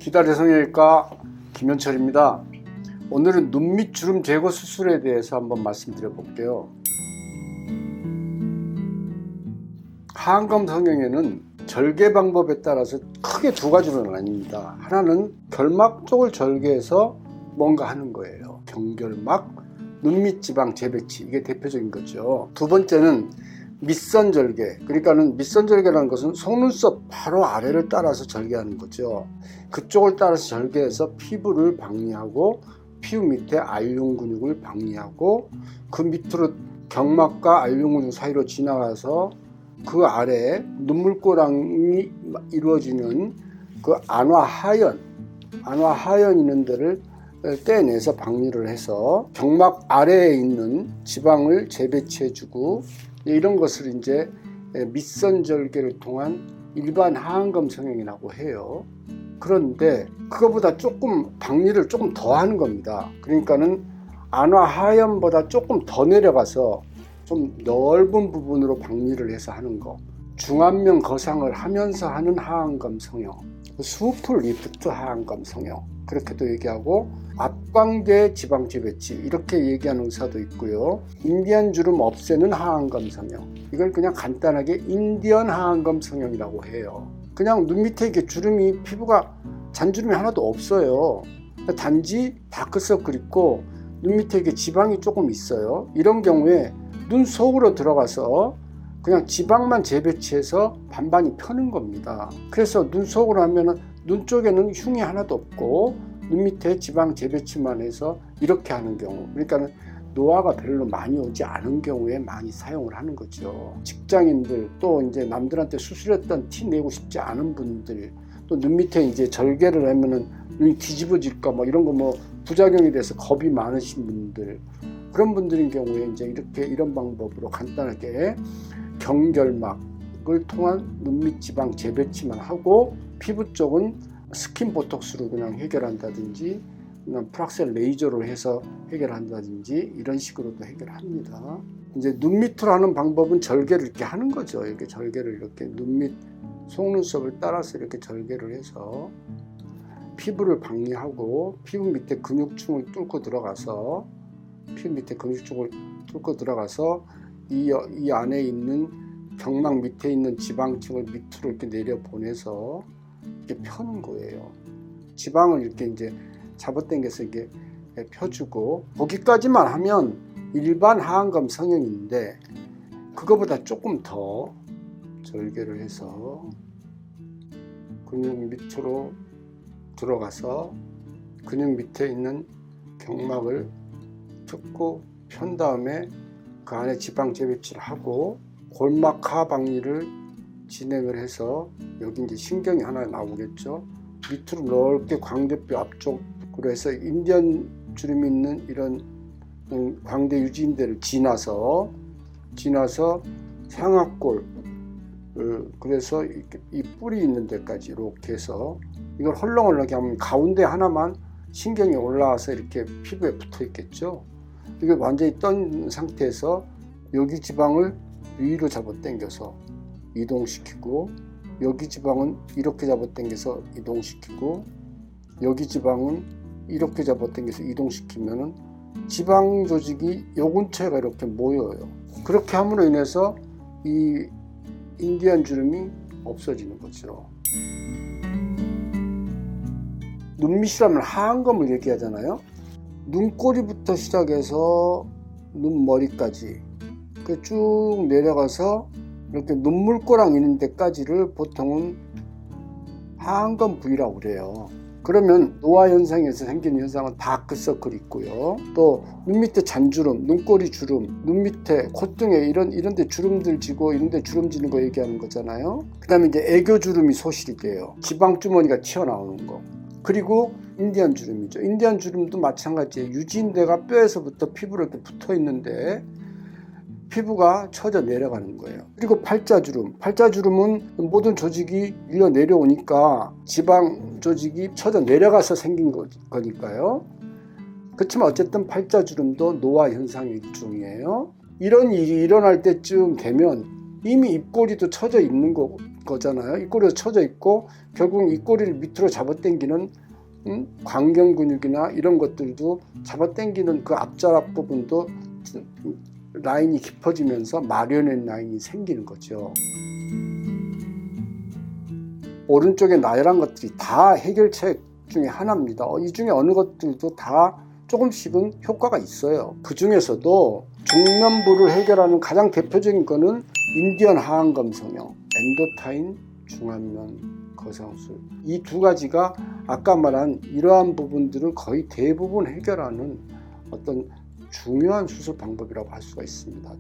기다려 성형외과 김현철입니다. 오늘은 눈 밑 주름 제거 수술에 대해서 한번 말씀드려 볼게요. 하안검 성형에는 절개 방법에 따라서 크게 두 가지로 나뉩니다. 하나는 결막 쪽을 절개해서 뭔가 하는 거예요. 경결막, 눈 밑 지방 재배치, 이게 대표적인 거죠. 두 번째는 밑선 절개. 그러니까는 밑선 절개라는 것은 속눈썹 바로 아래를 따라서 절개하는 거죠. 그쪽을 따라서 절개해서 피부를 박리하고 피부 밑에 알륜 근육을 박리하고 그 밑으로 경막과 알륜 근육 사이로 지나가서 그 아래에 눈물꼬랑이 이루어지는 그 안화하연 있는 데를 떼내서 박리를 해서 경막 아래에 있는 지방을 재배치해주고 이런 것을 이제 밑선 절개를 통한 일반 하안검 성형이라고 해요. 그런데 그거보다 조금 박리를 조금 더 하는 겁니다. 그러니까는 안화하연보다 조금 더 내려가서 좀 넓은 부분으로 박리를 해서 하는 거, 중안면 거상을 하면서 하는 하안검 성형, 수풀 리프트 하안검 성형, 그렇게도 얘기하고 앞광대 지방 재배치, 이렇게 얘기하는 의사도 있고요. 인디언 주름 없애는 하안검 성형, 이걸 그냥 간단하게 인디언 하안검 성형이라고 해요. 그냥 눈 밑에 이렇게 주름이, 피부가 잔주름이 하나도 없어요. 단지 다크서클 있고 눈 밑에 이렇게 지방이 조금 있어요. 이런 경우에 눈 속으로 들어가서 그냥 지방만 재배치해서 반반이 펴는 겁니다. 그래서 눈 속으로 하면은 눈 쪽에는 흉이 하나도 없고 눈 밑에 지방 재배치만 해서 이렇게 하는 경우, 그러니까는 노화가 별로 많이 오지 않은 경우에 많이 사용을 하는 거죠. 직장인들, 또 이제 남들한테 수술했던 티 내고 싶지 않은 분들, 또 눈 밑에 이제 절개를 하면은 눈이 뒤집어질까 뭐 이런 거 뭐 부작용이 돼서 겁이 많으신 분들, 그런 분들인 경우에 이제 이렇게 이런 방법으로 간단하게 경결막을 통한 눈 밑 지방 재배치만 하고 피부 쪽은 스킨 보톡스로 그냥 해결한다든지 그냥 프락셀 레이저로 해서 해결한다든지 이런 식으로도 해결합니다. 이제 눈 밑으로 하는 방법은 절개를 이렇게 하는 거죠. 이렇게 절개를 이렇게 눈 밑 속눈썹을 따라서 이렇게 절개를 해서 피부를 박리하고 피부 밑에 근육층을 뚫고 들어가서 이 안에 있는 경막 밑에 있는 지방층을 밑으로 이렇게 내려 보내서 이렇게 펴는 거예요. 지방을 이렇게 이제 잡아당겨서 이렇게 펴주고, 거기까지만 하면 일반 하안검 성형인데 그거보다 조금 더 절개를 해서 근육 밑으로 들어가서 근육 밑에 있는 경막을 펴고 편 다음에 그 안에 지방 재배치를 하고 골막하 박리를 진행을 해서 여기 이제 신경이 하나 나오겠죠. 밑으로 넓게 광대뼈 앞쪽으로 해서 인디언 주름이 있는 이런 광대 유지인대를 지나서 상악골, 그래서 이 뿔이 있는 데까지 이렇게 해서 이걸 헐렁헐렁하게 하면 가운데 하나만 신경이 올라와서 이렇게 피부에 붙어 있겠죠. 이게 완전히 떤 상태에서 여기 지방을 위로 잡아당겨서 이동시키고, 여기 지방은 이렇게 잡아당겨서 이동시키고, 여기 지방은 이렇게 잡아당겨서 이동시키면은 지방 조직이 요 근처에가 이렇게 모여요. 그렇게 함으로 인해서 이 인디언 주름이 없어지는 거죠. 눈밑이라면 하안검을 얘기하잖아요. 눈꼬리부터 시작해서 눈머리까지 쭉 내려가서 이렇게 눈물꼬랑 있는 데까지를 보통은 하안검 부위라고 그래요. 그러면 노화 현상에서 생기는 현상은 다크서클이 있고요. 또 눈 밑에 잔주름, 눈꼬리 주름, 눈 밑에 콧등에 이런 데 주름들 지고 이런 데 주름 지는 거 얘기하는 거잖아요. 그 다음에 이제 애교 주름이 소실이 돼요. 지방 주머니가 튀어나오는 거. 그리고 인디언 주름이죠. 인디언 주름도 마찬가지예요. 유지인대가 뼈에서부터 피부로 이렇게 붙어 있는데 피부가 처져 내려가는 거예요. 그리고 팔자주름은 모든 조직이 밀려 내려오니까 지방 조직이 처져 내려가서 생긴 거니까요. 그렇지만 어쨌든 팔자주름도 노화 현상의 일종이에요. 이런 일이 일어날 때쯤 되면 이미 입꼬리도 처져 있는 거잖아요. 입꼬리도 처져 있고 결국 입꼬리를 밑으로 잡아당기는 광경 근육이나 이런 것들도 잡아당기는 그 앞자락 부분도 라인이 깊어지면서 마리오넷 라인이 생기는 거죠. 오른쪽에 나열한 것들이 다 해결책 중에 하나입니다. 이 중에 어느 것들도 다 조금씩은 효과가 있어요. 그 중에서도 중면부를 해결하는 가장 대표적인 거는 인디언 하안검 성형, 엔도타인 중안면 거상술. 이 두 가지가 아까 말한 이러한 부분들을 거의 대부분 해결하는 어떤 중요한 수술 방법이라고 할 수가 있습니다.